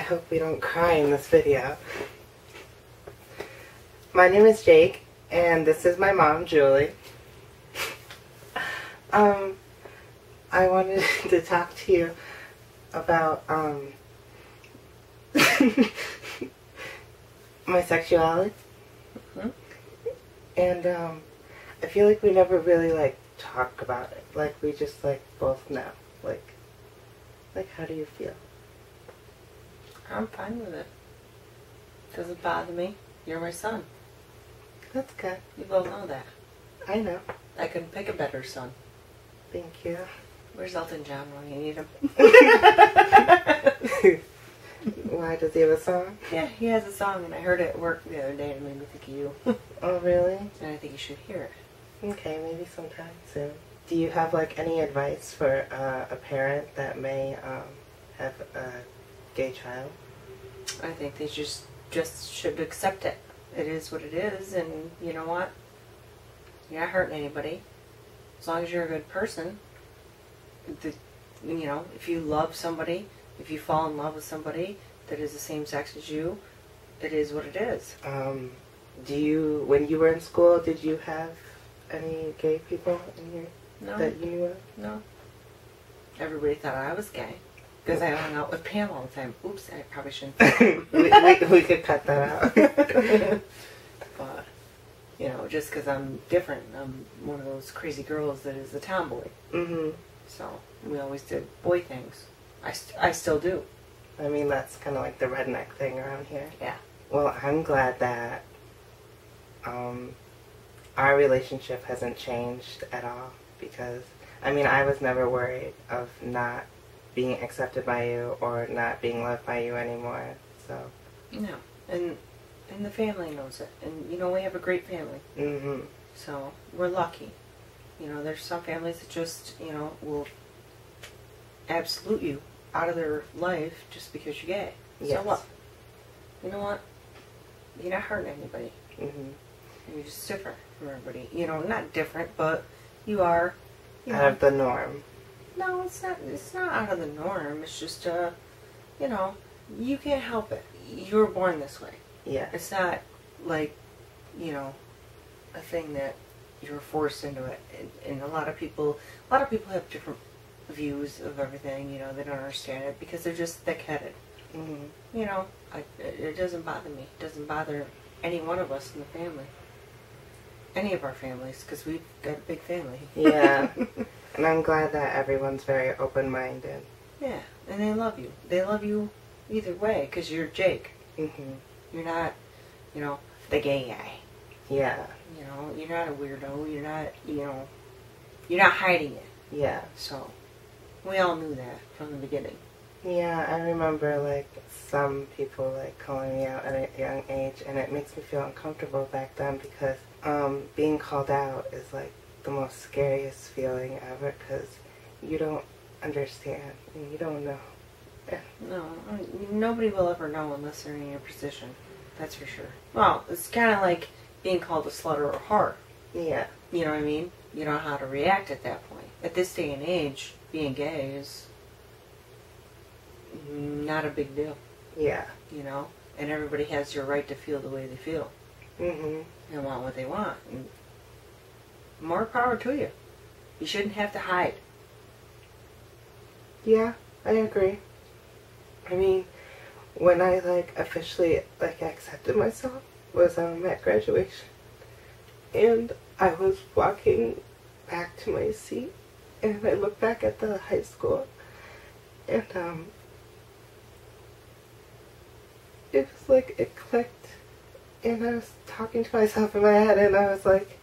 hope we don't cry in this video. My name is Jake, and this is my mom, Julie. I wanted to talk to you about, my sexuality. Mm-hmm. And, I feel like we never really, like, talk about it. Like, we just, like, both know. Like, how do you feel? I'm fine with it. Doesn't bother me. You're my son. That's good. You both know that. I know. I couldn't pick a better son. Thank you. Where's Elton John when you need him? Why, does he have a song? Yeah, he has a song, and I heard it at work the other day, and it made me think of you. Oh, really? And I think you should hear it. Okay, maybe sometime soon. Do you have, like, any advice for a parent that may have a gay child? I think they just should accept it. It is what it is, and you know what? You're not hurting anybody. As long as you're a good person. You know, if you love somebody, if you fall in love with somebody that is the same sex as you, it is what it is. When you were in school, did you have any gay people in here that you knew of? No. Everybody thought I was gay. Because I hung out with Pam all the time. Oops, I probably shouldn't. we could cut that out. But, you know, just because I'm different. I'm one of those crazy girls that is a tomboy. Mm-hmm. So, we always did boy things. I still do. I mean, that's kind of like the redneck thing around here. Yeah. Well, I'm glad that our relationship hasn't changed at all. Because, I mean, I was never worried of not being accepted by you or not being loved by you anymore. So. No. And the family knows it. And, you know, we have a great family. Mm-hmm. So, we're lucky. You know, there's some families that just, you know, will absolute you out of their life just because you're gay. Yes. So what? You know what? You're not hurting anybody. Mm-hmm. You're just different from everybody. You know, not different, but you are. Out of the norm. No, it's not. It's not out of the norm. It's just, you know, you can't help it. You were born this way. Yeah. It's not like, you know, a thing that you were forced into it. And a lot of people have different views of everything. You know, they don't understand it because they're just thick-headed. Mm-hmm. You know, it doesn't bother me. It doesn't bother any one of us in the family. Any of our families, because we've got a big family. Yeah. And I'm glad that everyone's very open-minded. Yeah, and they love you. They love you either way, because you're Jake. Mm-hmm. You're not, you know, the gay guy. Yeah. You know, you're not a weirdo. You're not, you know, you're not hiding it. Yeah. So, we all knew that from the beginning. Yeah, I remember, like, some people, like, calling me out at a young age, and it makes me feel uncomfortable back then because being called out is, like, the most scariest feeling ever because you don't understand and you don't know. Yeah. No, nobody will ever know unless they're in your position. That's for sure. Well, it's kind of like being called a slut or a whore. Yeah. You know what I mean? You know how to react at that point. At this day and age, being gay is not a big deal. Yeah. You know? And everybody has your right to feel the way they feel. Mm-hmm. And want what they want. And more power to you. You shouldn't have to hide. Yeah, I agree. I mean, when I, like, officially, like, accepted myself was at graduation. And I was walking back to my seat, and I looked back at the high school, and, it was like, it clicked, and I was talking to myself in my head, and I was like,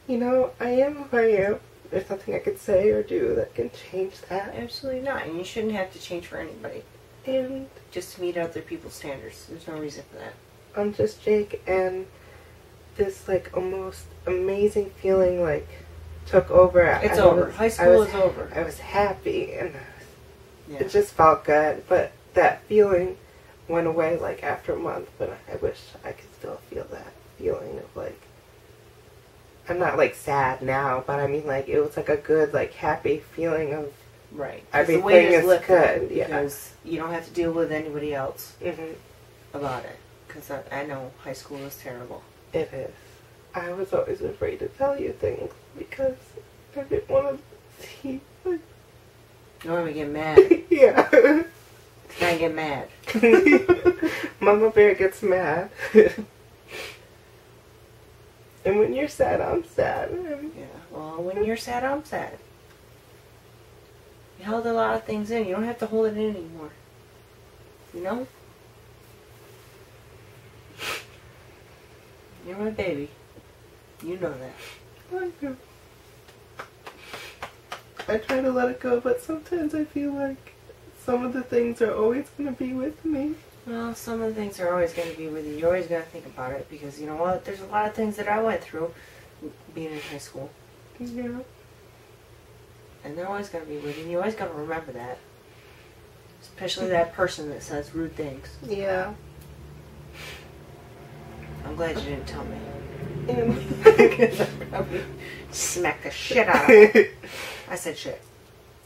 you know, I am who I am. There's nothing I could say or do that can change that. Absolutely not. And you shouldn't have to change for anybody. And just to meet other people's standards. There's no reason for that. I'm just Jake, and this, like, almost amazing feeling, like, took over. It's over. High school is over. I was happy, and yeah. It just felt good, but that feeling went away, like, after a month, but I wish I could still feel that feeling of, like, I'm not, like, sad now, but I mean, like, it was, like, a good, like, happy feeling of Right. everything the weight is lifted good. Yeah. because you don't have to deal with anybody else Mhm. about it. Because I know high school is terrible. It is. I was always afraid to tell you things because I didn't want to see. Like, You don't want to get mad. yeah. Can I get mad? Mama Bear gets mad. And when you're sad, I'm sad. Yeah. Well, when you're sad, I'm sad. You held a lot of things in. You don't have to hold it in anymore. You know? You're my baby. You know that. I do. I try to let it go, but sometimes I feel like some of the things are always going to be with me. Well, some of the things are always going to be with you. You're always going to think about it because, you know what, there's a lot of things that I went through being in high school. Yeah. And they're always going to be with you. And you always got to remember that. Especially that person that says rude things. Yeah. I'm glad you didn't tell me. And Because I probably smacked the shit out of you. I said shit.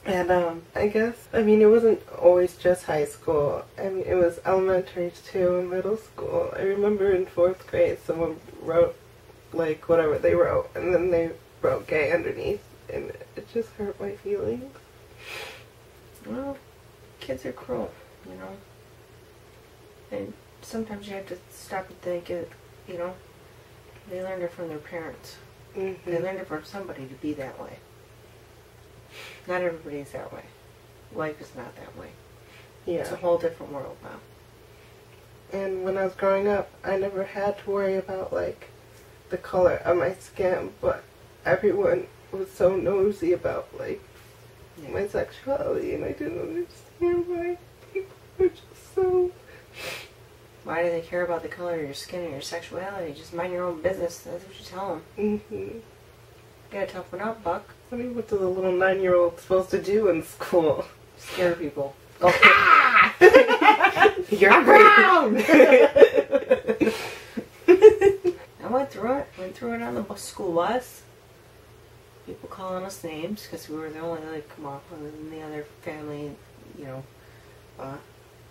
And I guess, I mean, it wasn't always just high school. I mean, it was elementary too and middle school. I remember in 4th grade someone wrote, like, whatever they wrote, and then they wrote gay underneath, and it just hurt my feelings. Well, kids are cruel, you know. And sometimes you have to stop and think, you know, they learned it from their parents. Mm-hmm. They learned it from somebody to be that way. Not everybody's that way. Life is not that way. It's a Yeah. whole different world now. And when I was growing up, I never had to worry about, like, the color of my skin, but everyone was so nosy about, like, Yeah. my sexuality, and I didn't understand why people were just so... Why do they care about the color of your skin and your sexuality? Just mind your own business. That's what you tell them. Mm-hmm. You gotta toughen up, Buck. I mean, what is a little 9-year-old supposed to do in school? Scare people. Go, you're brown! I went through it. Went through it on the school bus. People calling us names because we were the only, like, come on, and the other family, you know,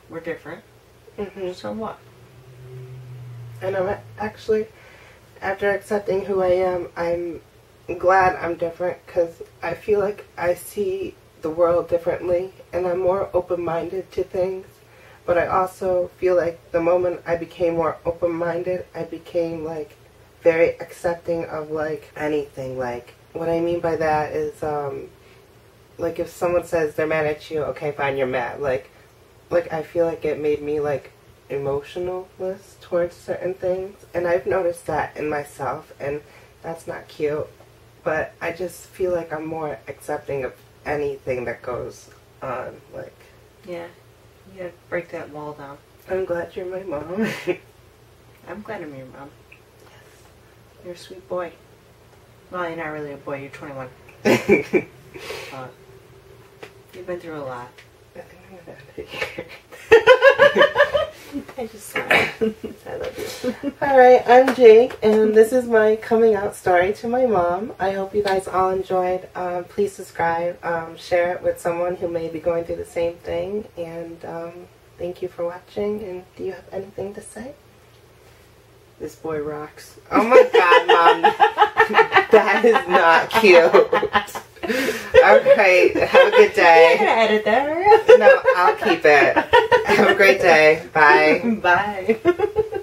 we're different. Mm-hmm. So what? And I'm actually, after accepting who I am, I'm glad I'm different because I feel like I see the world differently and I'm more open-minded to things. But I also feel like the moment I became more open-minded, I became, like, very accepting of, like, anything. Like, what I mean by that is, like, if someone says they're mad at you, okay, fine, you're mad. Like I feel like it made me, like, emotionless towards certain things. And I've noticed that in myself, and that's not cute. But I just feel like I'm more accepting of anything that goes on. Like, Yeah, you gotta break that wall down. I'm glad you're my mom. I'm glad I'm your mom. You're a sweet boy. Well, you're not really a boy. You're 21. You've been through a lot. I just saw it. I love you. Alright, I'm Jake, and this is my coming out story to my mom. I hope you guys all enjoyed. Please subscribe, share it with someone who may be going through the same thing, and thank you for watching. And do you have anything to say? This boy rocks. Oh my god, Mom. That is not cute. Okay, have a good I'm day. gonna edit that. No, I'll keep it. Have a great day. Bye. Bye.